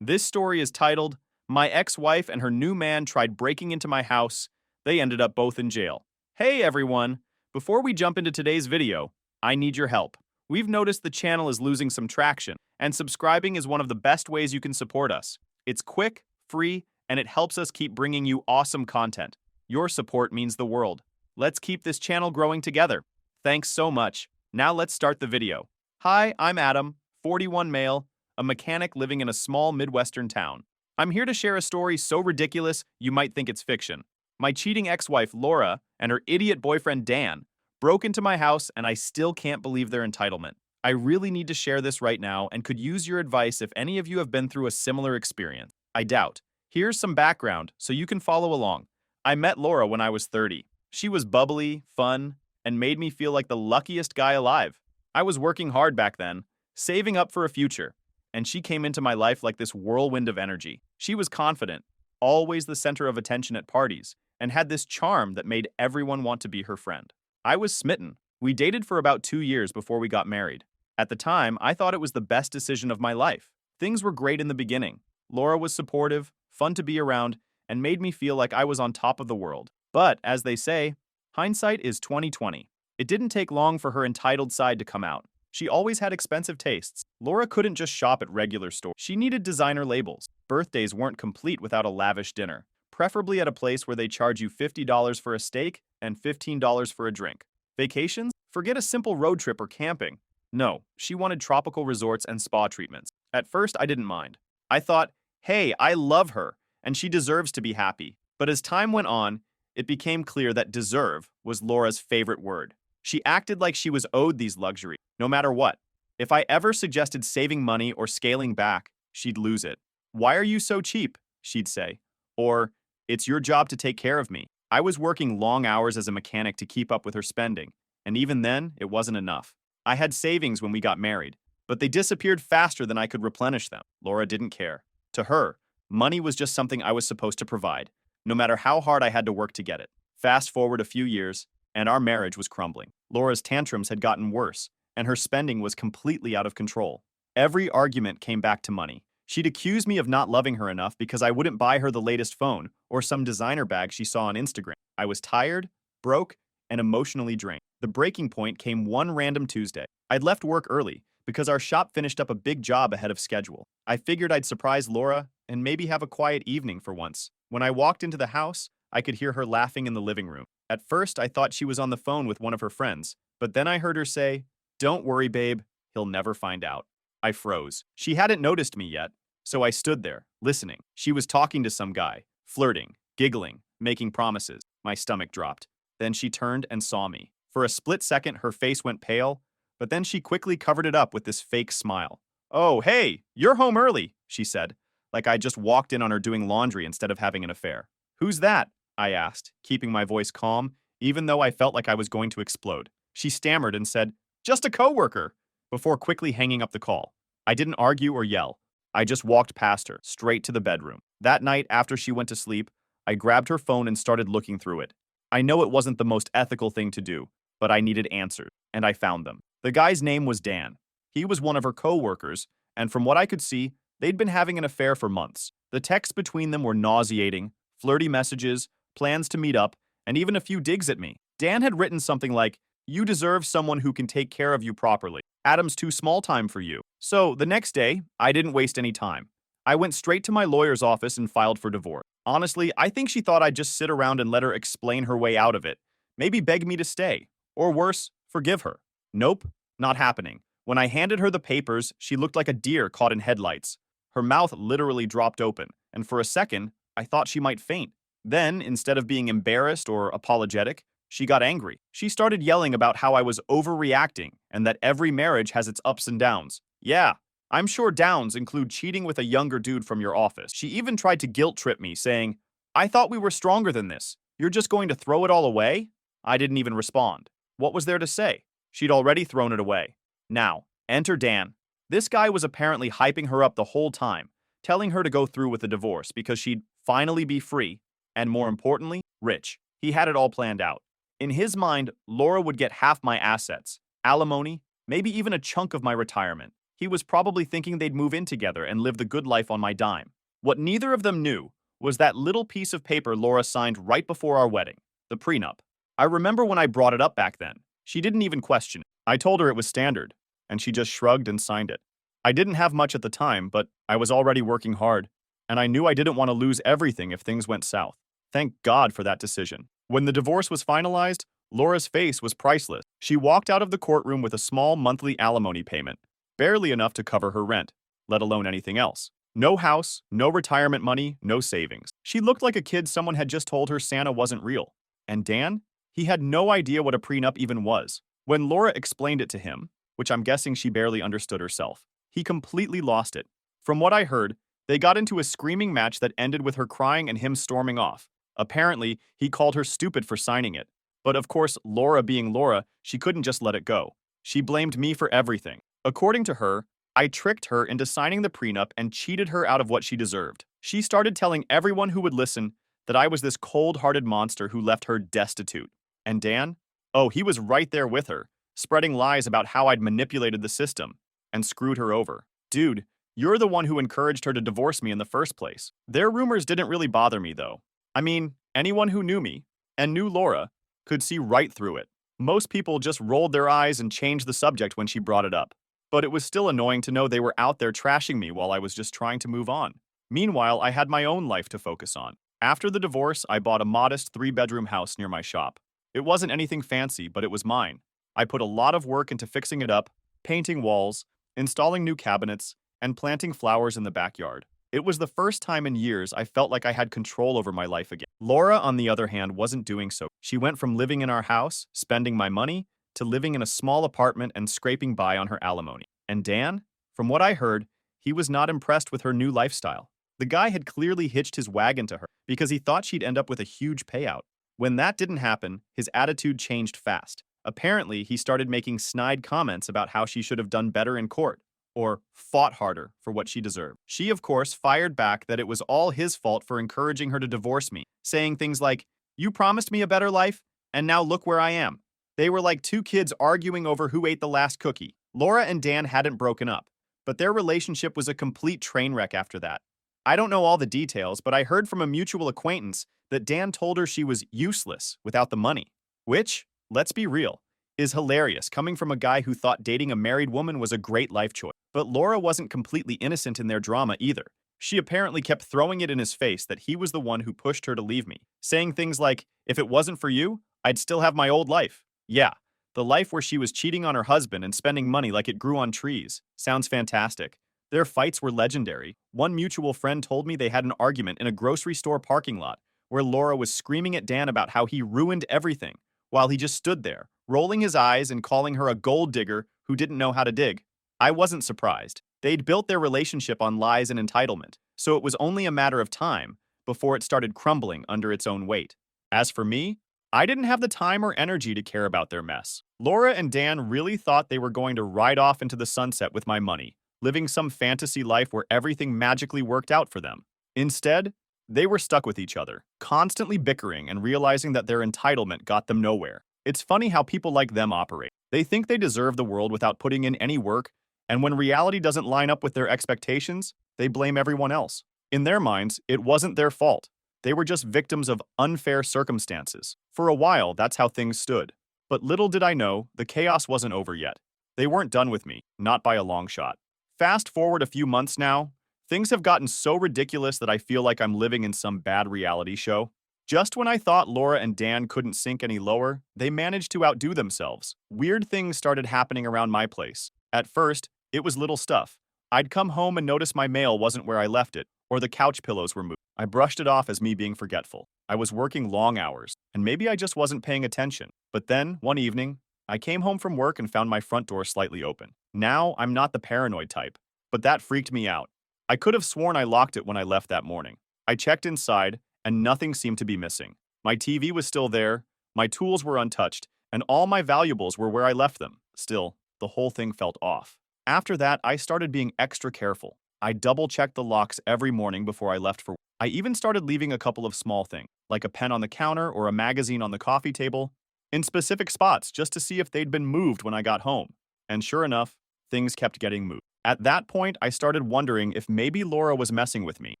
This story is titled, My Ex-Wife and Her New Man Tried Breaking Into My House. They ended up both in jail. Hey everyone! Before we jump into today's video, I need your help. We've noticed the channel is losing some traction, and subscribing is one of the best ways you can support us. It's quick, free, and it helps us keep bringing you awesome content. Your support means the world. Let's keep this channel growing together. Thanks so much. Now let's start the video. Hi, I'm Adam, 41 male, a mechanic living in a small Midwestern town. I'm here to share a story so ridiculous you might think it's fiction. My cheating ex-wife, Laura, and her idiot boyfriend, Dan, broke into my house and I still can't believe their entitlement. I really need to share this right now and could use your advice if any of you have been through a similar experience. I doubt. Here's some background so you can follow along. I met Laura when I was 30. She was bubbly, fun, and made me feel like the luckiest guy alive. I was working hard back then, saving up for a future, and she came into my life like this whirlwind of energy. She was confident, always the center of attention at parties, and had this charm that made everyone want to be her friend. I was smitten. We dated for about 2 years before we got married. At the time, I thought it was the best decision of my life. Things were great in the beginning. Laura was supportive, fun to be around, and made me feel like I was on top of the world. But, as they say, hindsight is 20/20. It didn't take long for her entitled side to come out. She always had expensive tastes. Laura couldn't just shop at regular stores. She needed designer labels. Birthdays weren't complete without a lavish dinner, preferably at a place where they charge you $50 for a steak and $15 for a drink. Vacations? Forget a simple road trip or camping. No, she wanted tropical resorts and spa treatments. At first, I didn't mind. I thought, hey, I love her, and she deserves to be happy. But as time went on, it became clear that deserve was Laura's favorite word. She acted like she was owed these luxuries, no matter what. If I ever suggested saving money or scaling back, she'd lose it. Why are you so cheap? She'd say. Or, it's your job to take care of me. I was working long hours as a mechanic to keep up with her spending, and even then, it wasn't enough. I had savings when we got married, but they disappeared faster than I could replenish them. Laura didn't care. To her, money was just something I was supposed to provide, no matter how hard I had to work to get it. Fast forward a few years, and our marriage was crumbling. Laura's tantrums had gotten worse, and her spending was completely out of control. Every argument came back to money. She'd accuse me of not loving her enough because I wouldn't buy her the latest phone or some designer bag she saw on Instagram. I was tired, broke, and emotionally drained. The breaking point came one random Tuesday. I'd left work early because our shop finished up a big job ahead of schedule. I figured I'd surprise Laura and maybe have a quiet evening for once. When I walked into the house, I could hear her laughing in the living room. At first, I thought she was on the phone with one of her friends, but then I heard her say, "Don't worry, babe, he'll never find out." I froze. She hadn't noticed me yet, so I stood there, listening. She was talking to some guy, flirting, giggling, making promises. My stomach dropped. Then she turned and saw me. For a split second, her face went pale, but then she quickly covered it up with this fake smile. "Oh, hey, you're home early," she said, like I just walked in on her doing laundry instead of having an affair. "Who's that?" I asked, keeping my voice calm, even though I felt like I was going to explode. She stammered and said, "Just a coworker," before quickly hanging up the call. I didn't argue or yell. I just walked past her, straight to the bedroom. That night, after she went to sleep, I grabbed her phone and started looking through it. I know it wasn't the most ethical thing to do, but I needed answers, and I found them. The guy's name was Dan. He was one of her co-workers, and from what I could see, they'd been having an affair for months. The texts between them were nauseating, flirty messages, plans to meet up, and even a few digs at me. Dan had written something like, "You deserve someone who can take care of you properly. Adam's too small time for you." So, the next day, I didn't waste any time. I went straight to my lawyer's office and filed for divorce. Honestly, I think she thought I'd just sit around and let her explain her way out of it. Maybe beg me to stay. Or worse, forgive her. Nope, not happening. When I handed her the papers, she looked like a deer caught in headlights. Her mouth literally dropped open, and for a second, I thought she might faint. Then, instead of being embarrassed or apologetic, she got angry. She started yelling about how I was overreacting and that every marriage has its ups and downs. Yeah, I'm sure downs include cheating with a younger dude from your office. She even tried to guilt trip me, saying, "I thought we were stronger than this. You're just going to throw it all away?" I didn't even respond. What was there to say? She'd already thrown it away. Now, enter Dan. This guy was apparently hyping her up the whole time, telling her to go through with the divorce because she'd finally be free, and more importantly, rich. He had it all planned out. In his mind, Laura would get half my assets, alimony, maybe even a chunk of my retirement. He was probably thinking they'd move in together and live the good life on my dime. What neither of them knew was that little piece of paper Laura signed right before our wedding, the prenup. I remember when I brought it up back then. She didn't even question it. I told her it was standard, and she just shrugged and signed it. I didn't have much at the time, but I was already working hard, and I knew I didn't want to lose everything if things went south. Thank God for that decision. When the divorce was finalized, Laura's face was priceless. She walked out of the courtroom with a small monthly alimony payment, barely enough to cover her rent, let alone anything else. No house, no retirement money, no savings. She looked like a kid someone had just told her Santa wasn't real. And Dan? He had no idea what a prenup even was. When Laura explained it to him, which I'm guessing she barely understood herself, he completely lost it. From what I heard, they got into a screaming match that ended with her crying and him storming off. Apparently, he called her stupid for signing it. But of course, Laura being Laura, she couldn't just let it go. She blamed me for everything. According to her, I tricked her into signing the prenup and cheated her out of what she deserved. She started telling everyone who would listen that I was this cold-hearted monster who left her destitute. And Dan? Oh, he was right there with her, spreading lies about how I'd manipulated the system and screwed her over. Dude, you're the one who encouraged her to divorce me in the first place. Their rumors didn't really bother me, though. I mean, anyone who knew me, and knew Laura, could see right through it. Most people just rolled their eyes and changed the subject when she brought it up. But it was still annoying to know they were out there trashing me while I was just trying to move on. Meanwhile, I had my own life to focus on. After the divorce, I bought a modest 3-bedroom house near my shop. It wasn't anything fancy, but it was mine. I put a lot of work into fixing it up, painting walls, installing new cabinets, and planting flowers in the backyard. It was the first time in years I felt like I had control over my life again. Laura, on the other hand, wasn't doing so. She went from living in our house, spending my money, to living in a small apartment and scraping by on her alimony. And Dan? From what I heard, he was not impressed with her new lifestyle. The guy had clearly hitched his wagon to her because he thought she'd end up with a huge payout. When that didn't happen, his attitude changed fast. Apparently, he started making snide comments about how she should have done better in court, or fought harder for what she deserved. She, of course, fired back that it was all his fault for encouraging her to divorce me, saying things like, "You promised me a better life, and now look where I am." They were like two kids arguing over who ate the last cookie. Laura and Dan hadn't broken up, but their relationship was a complete train wreck after that. I don't know all the details, but I heard from a mutual acquaintance that Dan told her she was useless without the money, which, let's be real, is hilarious coming from a guy who thought dating a married woman was a great life choice. But Laura wasn't completely innocent in their drama either. She apparently kept throwing it in his face that he was the one who pushed her to leave me, saying things like, "If it wasn't for you, I'd still have my old life." Yeah, the life where she was cheating on her husband and spending money like it grew on trees. Sounds fantastic. Their fights were legendary. One mutual friend told me they had an argument in a grocery store parking lot where Laura was screaming at Dan about how he ruined everything, while he just stood there, rolling his eyes and calling her a gold digger who didn't know how to dig. I wasn't surprised. They'd built their relationship on lies and entitlement, so it was only a matter of time before it started crumbling under its own weight. As for me, I didn't have the time or energy to care about their mess. Laura and Dan really thought they were going to ride off into the sunset with my money, living some fantasy life where everything magically worked out for them. Instead, they were stuck with each other, constantly bickering and realizing that their entitlement got them nowhere. It's funny how people like them operate. They think they deserve the world without putting in any work, and when reality doesn't line up with their expectations, they blame everyone else. In their minds, it wasn't their fault. They were just victims of unfair circumstances. For a while, that's how things stood. But little did I know, the chaos wasn't over yet. They weren't done with me, not by a long shot. Fast forward a few months now, things have gotten so ridiculous that I feel like I'm living in some bad reality show. Just when I thought Laura and Dan couldn't sink any lower, they managed to outdo themselves. Weird things started happening around my place. At first, it was little stuff. I'd come home and notice my mail wasn't where I left it, or the couch pillows were moved. I brushed it off as me being forgetful. I was working long hours, and maybe I just wasn't paying attention. But then, one evening, I came home from work and found my front door slightly open. Now, I'm not the paranoid type, but that freaked me out. I could have sworn I locked it when I left that morning. I checked inside, and nothing seemed to be missing. My TV was still there, my tools were untouched, and all my valuables were where I left them. Still, the whole thing felt off. After that, I started being extra careful. I double-checked the locks every morning before I left for work. I even started leaving a couple of small things, like a pen on the counter or a magazine on the coffee table, in specific spots just to see if they'd been moved when I got home. And sure enough, things kept getting moved. At that point, I started wondering if maybe Laura was messing with me.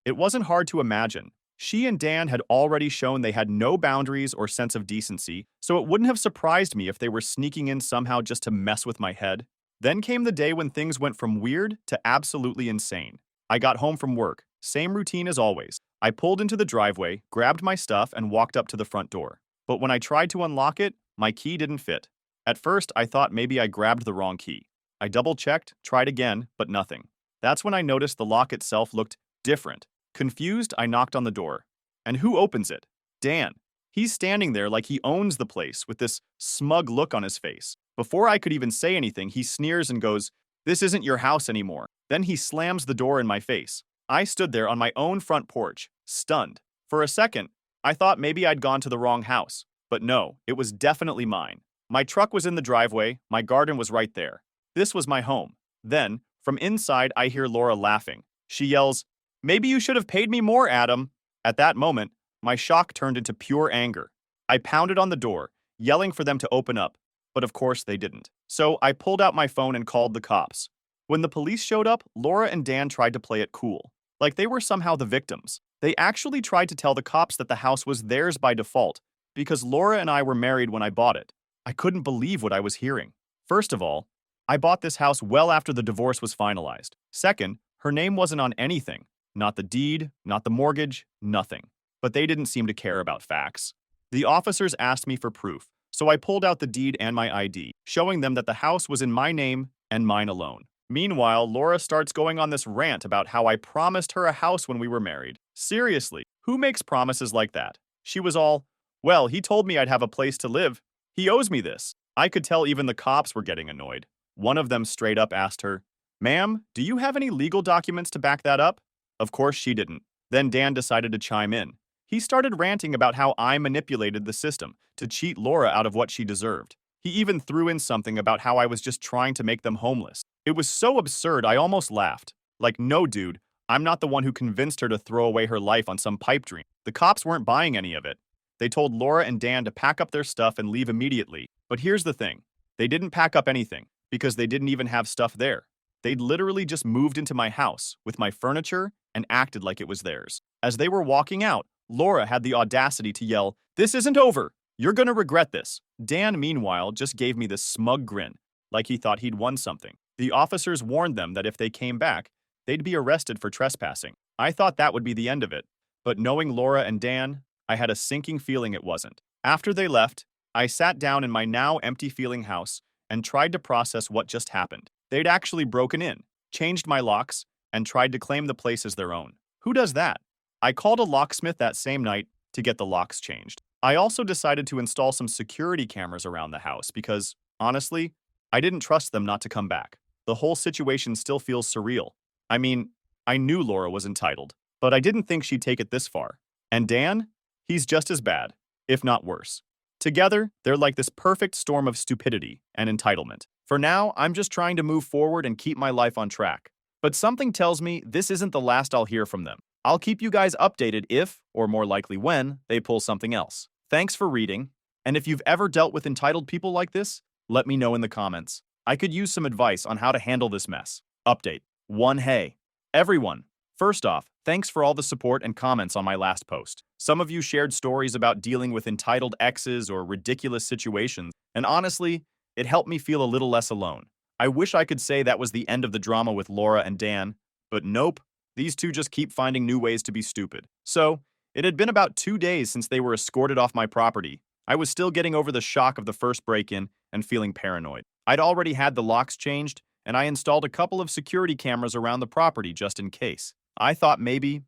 It wasn't hard to imagine. She and Dan had already shown they had no boundaries or sense of decency, so it wouldn't have surprised me if they were sneaking in somehow just to mess with my head. Then came the day when things went from weird to absolutely insane. I got home from work, same routine as always. I pulled into the driveway, grabbed my stuff, and walked up to the front door. But when I tried to unlock it, my key didn't fit. At first, I thought maybe I grabbed the wrong key. I double-checked, tried again, but nothing. That's when I noticed the lock itself looked different. Confused, I knocked on the door. And who opens it? Dan. He's standing there like he owns the place with this smug look on his face. Before I could even say anything, he sneers and goes, "This isn't your house anymore." Then he slams the door in my face. I stood there on my own front porch, stunned. For a second, I thought maybe I'd gone to the wrong house. But no, it was definitely mine. My truck was in the driveway, my garden was right there. This was my home. Then, from inside, I hear Laura laughing. She yells, "Maybe you should have paid me more, Adam." At that moment, my shock turned into pure anger. I pounded on the door, yelling for them to open up, but of course they didn't. So I pulled out my phone and called the cops. When the police showed up, Laura and Dan tried to play it cool, like they were somehow the victims. They actually tried to tell the cops that the house was theirs by default, because Laura and I were married when I bought it. I couldn't believe what I was hearing. First of all, I bought this house well after the divorce was finalized. Second, her name wasn't on anything. Not the deed, not the mortgage, nothing. But they didn't seem to care about facts. The officers asked me for proof, so I pulled out the deed and my ID, showing them that the house was in my name and mine alone. Meanwhile, Laura starts going on this rant about how I promised her a house when we were married. Seriously, who makes promises like that? She was all, "Well, he told me I'd have a place to live. He owes me this." I could tell even the cops were getting annoyed. One of them straight up asked her, "Ma'am, do you have any legal documents to back that up?" Of course she didn't. Then Dan decided to chime in. He started ranting about how I manipulated the system to cheat Laura out of what she deserved. He even threw in something about how I was just trying to make them homeless. It was so absurd I almost laughed. Like, no dude, I'm not the one who convinced her to throw away her life on some pipe dream. The cops weren't buying any of it. They told Laura and Dan to pack up their stuff and leave immediately. But here's the thing. They didn't pack up anything, because they didn't even have stuff there. They'd literally just moved into my house with my furniture and acted like it was theirs. As they were walking out, Laura had the audacity to yell, "This isn't over! You're gonna regret this." Dan, meanwhile, just gave me this smug grin, like he thought he'd won something. The officers warned them that if they came back, they'd be arrested for trespassing. I thought that would be the end of it, but knowing Laura and Dan, I had a sinking feeling it wasn't. After they left, I sat down in my now empty-feeling house and tried to process what just happened. They'd actually broken in, changed my locks, and tried to claim the place as their own. Who does that? I called a locksmith that same night to get the locks changed. I also decided to install some security cameras around the house because, honestly, I didn't trust them not to come back. The whole situation still feels surreal. I mean, I knew Laura was entitled, but I didn't think she'd take it this far. And Dan? He's just as bad, if not worse. Together, they're like this perfect storm of stupidity and entitlement. For now, I'm just trying to move forward and keep my life on track. But something tells me this isn't the last I'll hear from them. I'll keep you guys updated if, or more likely when, they pull something else. Thanks for reading, and if you've ever dealt with entitled people like this, let me know in the comments. I could use some advice on how to handle this mess. Update 1. Hey, everyone. First off, thanks for all the support and comments on my last post. Some of you shared stories about dealing with entitled exes or ridiculous situations, and honestly, it helped me feel a little less alone. I wish I could say that was the end of the drama with Laura and Dan, but nope, these two just keep finding new ways to be stupid. So, it had been about 2 days since they were escorted off my property. I was still getting over the shock of the first break-in and feeling paranoid. I'd already had the locks changed, and I installed a couple of security cameras around the property just in case. I thought maybe,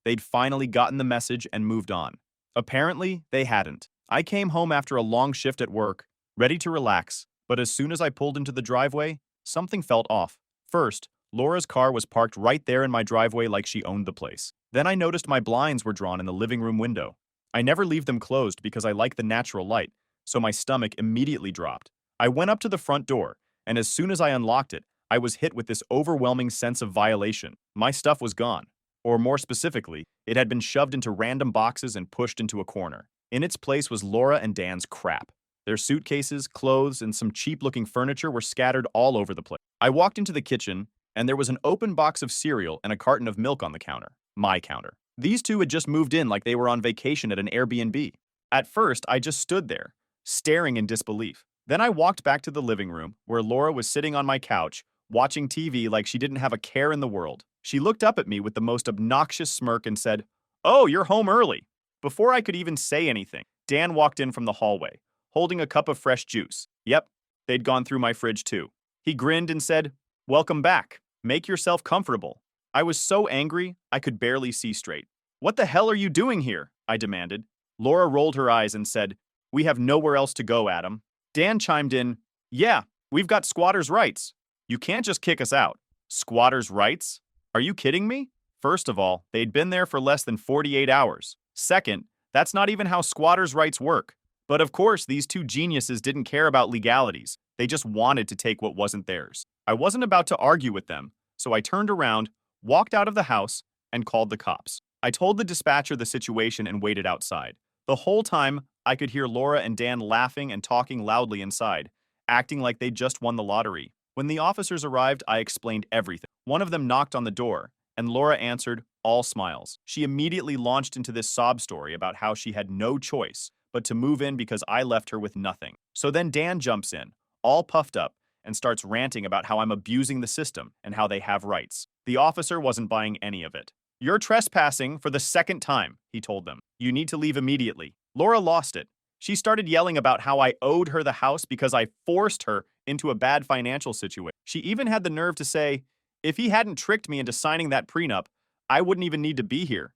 they'd finally gotten the message and moved on. Apparently, they hadn't. I came home after a long shift at work, ready to relax, but as soon as I pulled into the driveway, something felt off. First, Laura's car was parked right there in my driveway like she owned the place. Then I noticed my blinds were drawn in the living room window. I never leave them closed because I like the natural light, so my stomach immediately dropped. I went up to the front door, and as soon as I unlocked it, I was hit with this overwhelming sense of violation. My stuff was gone. Or more specifically, it had been shoved into random boxes and pushed into a corner. In its place was Laura and Dan's crap. Their suitcases, clothes, and some cheap-looking furniture were scattered all over the place. I walked into the kitchen, and there was an open box of cereal and a carton of milk on the counter. My counter. These two had just moved in like they were on vacation at an Airbnb. At first, I just stood there, staring in disbelief. Then I walked back to the living room, where Laura was sitting on my couch, watching TV like she didn't have a care in the world. She looked up at me with the most obnoxious smirk and said, "Oh, you're home early." Before I could even say anything, Dan walked in from the hallway, holding a cup of fresh juice. Yep, they'd gone through my fridge too. He grinned and said, "Welcome back. Make yourself comfortable." I was so angry, I could barely see straight. "What the hell are you doing here?" I demanded. Laura rolled her eyes and said, "We have nowhere else to go, Adam." Dan chimed in, "Yeah, we've got squatters' rights. You can't just kick us out." Squatters' rights? Are you kidding me? First of all, they'd been there for less than 48 hours. Second, that's not even how squatters' rights work. But of course, these two geniuses didn't care about legalities. They just wanted to take what wasn't theirs. I wasn't about to argue with them, so I turned around, walked out of the house, and called the cops. I told the dispatcher the situation and waited outside. The whole time, I could hear Laura and Dan laughing and talking loudly inside, acting like they'd just won the lottery. When the officers arrived, I explained everything. One of them knocked on the door, and Laura answered, all smiles. She immediately launched into this sob story about how she had no choice but to move in because I left her with nothing. So then Dan jumps in, all puffed up, and starts ranting about how I'm abusing the system and how they have rights. The officer wasn't buying any of it. "You're trespassing for the second time," he told them. "You need to leave immediately." Laura lost it. She started yelling about how I owed her the house because I forced her into a bad financial situation. She even had the nerve to say, if he hadn't tricked me into signing that prenup, I wouldn't even need to be here.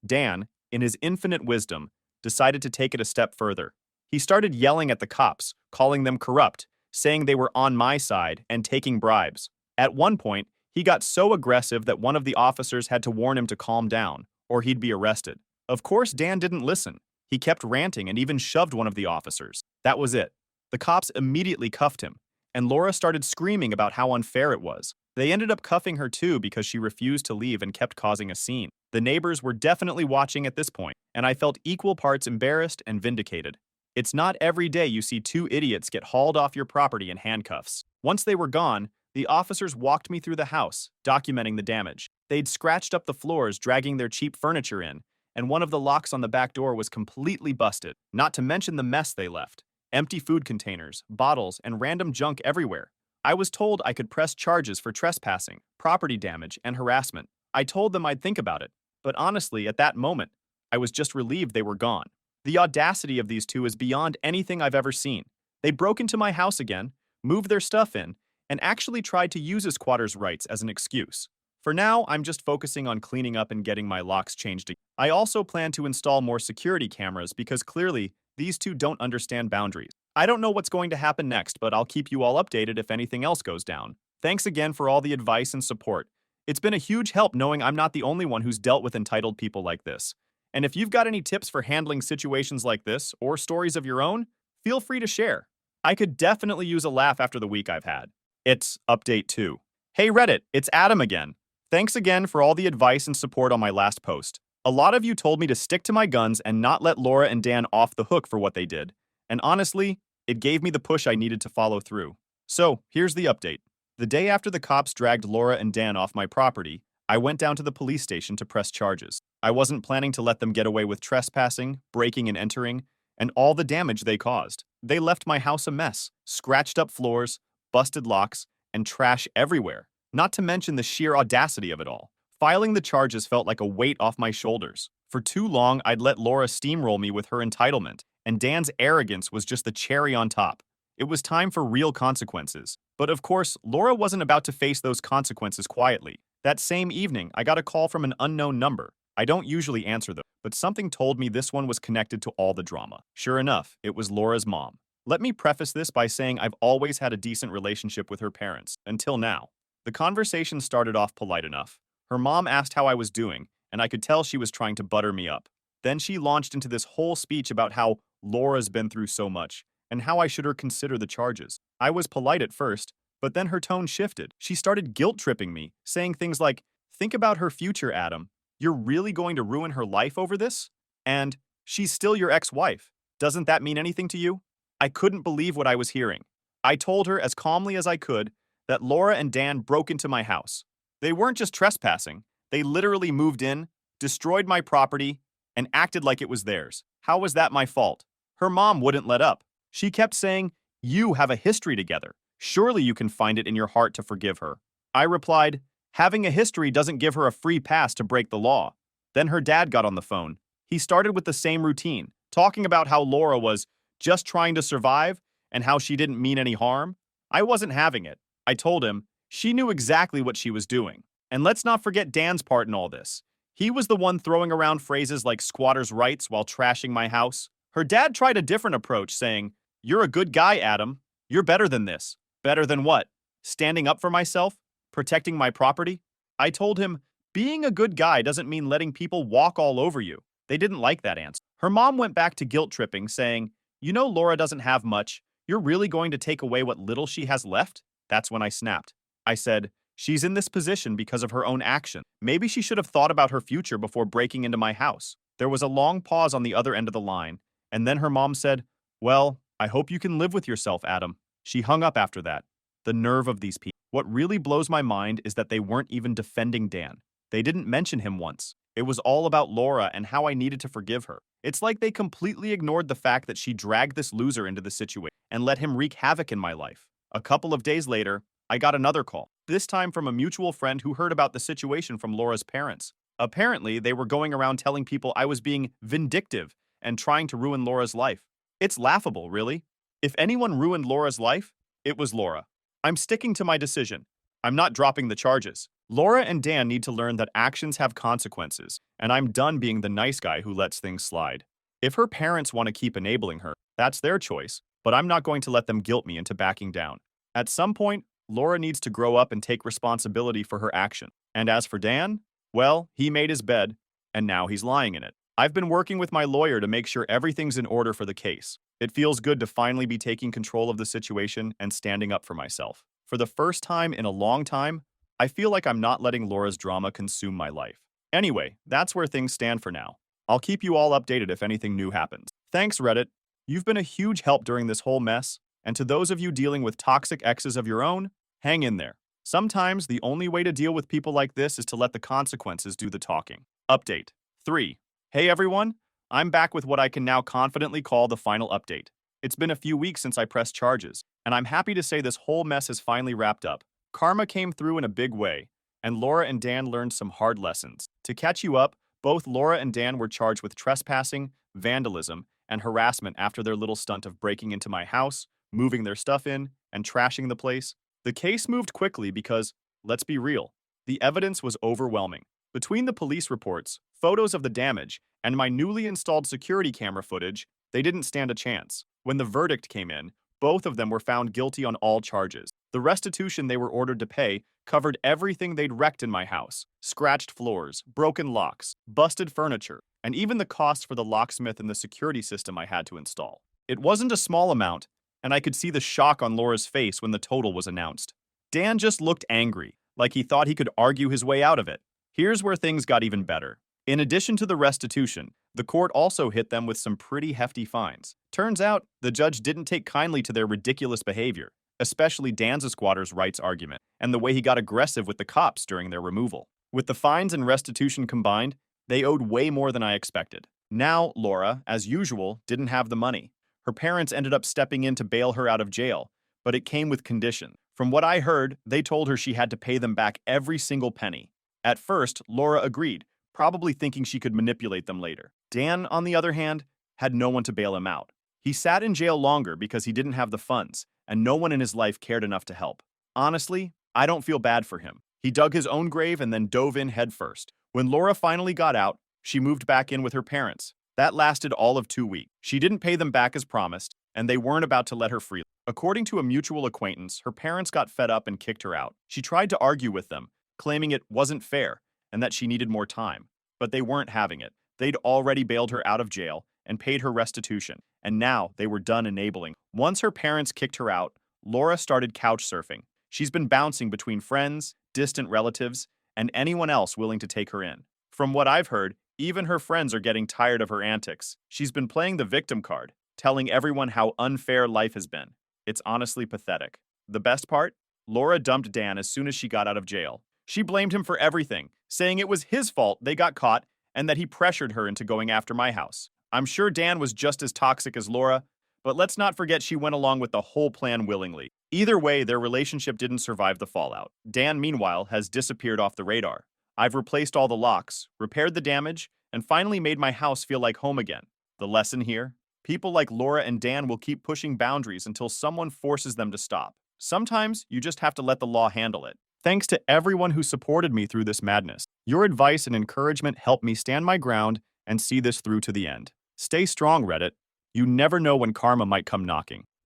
Dan, in his infinite wisdom, decided to take it a step further. He started yelling at the cops, calling them corrupt, saying they were on my side and taking bribes. At one point, he got so aggressive that one of the officers had to warn him to calm down, or he'd be arrested. Of course, Dan didn't listen. He kept ranting and even shoved one of the officers. That was it. The cops immediately cuffed him, and Laura started screaming about how unfair it was. They ended up cuffing her too because she refused to leave and kept causing a scene. The neighbors were definitely watching at this point, and I felt equal parts embarrassed and vindicated. It's not every day you see two idiots get hauled off your property in handcuffs. Once they were gone, the officers walked me through the house, documenting the damage. They'd scratched up the floors, dragging their cheap furniture in, and one of the locks on the back door was completely busted, not to mention the mess they left. Empty food containers, bottles, and random junk everywhere. I was told I could press charges for trespassing, property damage, and harassment. I told them I'd think about it, but honestly, at that moment, I was just relieved they were gone. The audacity of these two is beyond anything I've ever seen. They broke into my house again, moved their stuff in, and actually tried to use a squatter's rights as an excuse. For now, I'm just focusing on cleaning up and getting my locks changed. I also plan to install more security cameras because clearly, these two don't understand boundaries. I don't know what's going to happen next, but I'll keep you all updated if anything else goes down. Thanks again for all the advice and support. It's been a huge help knowing I'm not the only one who's dealt with entitled people like this. And if you've got any tips for handling situations like this, or stories of your own, feel free to share. I could definitely use a laugh after the week I've had. It's Update 2. Hey Reddit, it's Adam again. Thanks again for all the advice and support on my last post. A lot of you told me to stick to my guns and not let Laura and Dan off the hook for what they did. And honestly, it gave me the push I needed to follow through. So, here's the update. The day after the cops dragged Laura and Dan off my property, I went down to the police station to press charges. I wasn't planning to let them get away with trespassing, breaking and entering, and all the damage they caused. They left my house a mess, scratched up floors, busted locks, and trash everywhere. Not to mention the sheer audacity of it all. Filing the charges felt like a weight off my shoulders. For too long, I'd let Laura steamroll me with her entitlement, and Dan's arrogance was just the cherry on top. It was time for real consequences. But of course, Laura wasn't about to face those consequences quietly. That same evening, I got a call from an unknown number. I don't usually answer them, but something told me this one was connected to all the drama. Sure enough, it was Laura's mom. Let me preface this by saying I've always had a decent relationship with her parents, until now. The conversation started off polite enough. Her mom asked how I was doing, and I could tell she was trying to butter me up. Then she launched into this whole speech about how Laura's been through so much, and how I should consider the charges. I was polite at first, but then her tone shifted. She started guilt-tripping me, saying things like, "Think about her future, Adam. You're really going to ruin her life over this? And she's still your ex-wife. Doesn't that mean anything to you?" I couldn't believe what I was hearing. I told her as calmly as I could that Laura and Dan broke into my house. They weren't just trespassing, they literally moved in, destroyed my property, and acted like it was theirs. How was that my fault? Her mom wouldn't let up. She kept saying, "You have a history together. Surely you can find it in your heart to forgive her." I replied, "Having a history doesn't give her a free pass to break the law." Then her dad got on the phone. He started with the same routine, talking about how Laura was just trying to survive and how she didn't mean any harm. I wasn't having it. I told him she knew exactly what she was doing. And let's not forget Dan's part in all this. He was the one throwing around phrases like squatters' rights while trashing my house. Her dad tried a different approach, saying, "You're a good guy, Adam. You're better than this." Better than what? Standing up for myself? Protecting my property? I told him, being a good guy doesn't mean letting people walk all over you. They didn't like that answer. Her mom went back to guilt tripping, saying, "You know Laura doesn't have much. You're really going to take away what little she has left?" That's when I snapped. I said, "She's in this position because of her own action. Maybe she should have thought about her future before breaking into my house." There was a long pause on the other end of the line, and then her mom said, "Well, I hope you can live with yourself, Adam." She hung up after that. The nerve of these people. What really blows my mind is that they weren't even defending Dan. They didn't mention him once. It was all about Laura and how I needed to forgive her. It's like they completely ignored the fact that she dragged this loser into the situation and let him wreak havoc in my life. A couple of days later, I got another call, this time from a mutual friend who heard about the situation from Laura's parents. Apparently, they were going around telling people I was being vindictive and trying to ruin Laura's life. It's laughable, really. If anyone ruined Laura's life, it was Laura. I'm sticking to my decision. I'm not dropping the charges. Laura and Dan need to learn that actions have consequences, and I'm done being the nice guy who lets things slide. If her parents want to keep enabling her, that's their choice, but I'm not going to let them guilt me into backing down. At some point, Laura needs to grow up and take responsibility for her action. And as for Dan, well, he made his bed, and now he's lying in it. I've been working with my lawyer to make sure everything's in order for the case. It feels good to finally be taking control of the situation and standing up for myself. For the first time in a long time, I feel like I'm not letting Laura's drama consume my life. Anyway, that's where things stand for now. I'll keep you all updated if anything new happens. Thanks, Reddit. You've been a huge help during this whole mess, and to those of you dealing with toxic exes of your own, hang in there. Sometimes the only way to deal with people like this is to let the consequences do the talking. Update 3. Hey everyone, I'm back with what I can now confidently call the final update. It's been a few weeks since I pressed charges, and I'm happy to say this whole mess has finally wrapped up. Karma came through in a big way, and Laura and Dan learned some hard lessons. To catch you up, both Laura and Dan were charged with trespassing, vandalism, and harassment after their little stunt of breaking into my house, moving their stuff in, and trashing the place. The case moved quickly because, let's be real, the evidence was overwhelming. Between the police reports, photos of the damage, and my newly installed security camera footage, they didn't stand a chance. When the verdict came in, both of them were found guilty on all charges. The restitution they were ordered to pay covered everything they'd wrecked in my house: scratched floors, broken locks, busted furniture, and even the cost for the locksmith and the security system I had to install. It wasn't a small amount, and I could see the shock on Laura's face when the total was announced. Dan just looked angry, like he thought he could argue his way out of it. Here's where things got even better. In addition to the restitution, the court also hit them with some pretty hefty fines. Turns out, the judge didn't take kindly to their ridiculous behavior, especially Dan's squatter's rights argument, and the way he got aggressive with the cops during their removal. With the fines and restitution combined, they owed way more than I expected. Now, Laura, as usual, didn't have the money. Her parents ended up stepping in to bail her out of jail, but it came with conditions. From what I heard, they told her she had to pay them back every single penny. At first, Laura agreed, probably thinking she could manipulate them later. Dan, on the other hand, had no one to bail him out. He sat in jail longer because he didn't have the funds, and no one in his life cared enough to help. Honestly, I don't feel bad for him. He dug his own grave and then dove in headfirst. When Laura finally got out, she moved back in with her parents. That lasted all of 2 weeks. She didn't pay them back as promised, and they weren't about to let her free. According to a mutual acquaintance, her parents got fed up and kicked her out. She tried to argue with them, claiming it wasn't fair and that she needed more time. But they weren't having it. They'd already bailed her out of jail and paid her restitution, and now they were done enabling. Once her parents kicked her out, Laura started couch surfing. She's been bouncing between friends, distant relatives, and anyone else willing to take her in. From what I've heard, even her friends are getting tired of her antics. She's been playing the victim card, telling everyone how unfair life has been. It's honestly pathetic. The best part? Laura dumped Dan as soon as she got out of jail. She blamed him for everything, saying it was his fault they got caught and that he pressured her into going after my house. I'm sure Dan was just as toxic as Laura, but let's not forget she went along with the whole plan willingly. Either way, their relationship didn't survive the fallout. Dan, meanwhile, has disappeared off the radar. I've replaced all the locks, repaired the damage, and finally made my house feel like home again. The lesson here? People like Laura and Dan will keep pushing boundaries until someone forces them to stop. Sometimes you just have to let the law handle it. Thanks to everyone who supported me through this madness. Your advice and encouragement helped me stand my ground and see this through to the end. Stay strong, Reddit. You never know when karma might come knocking.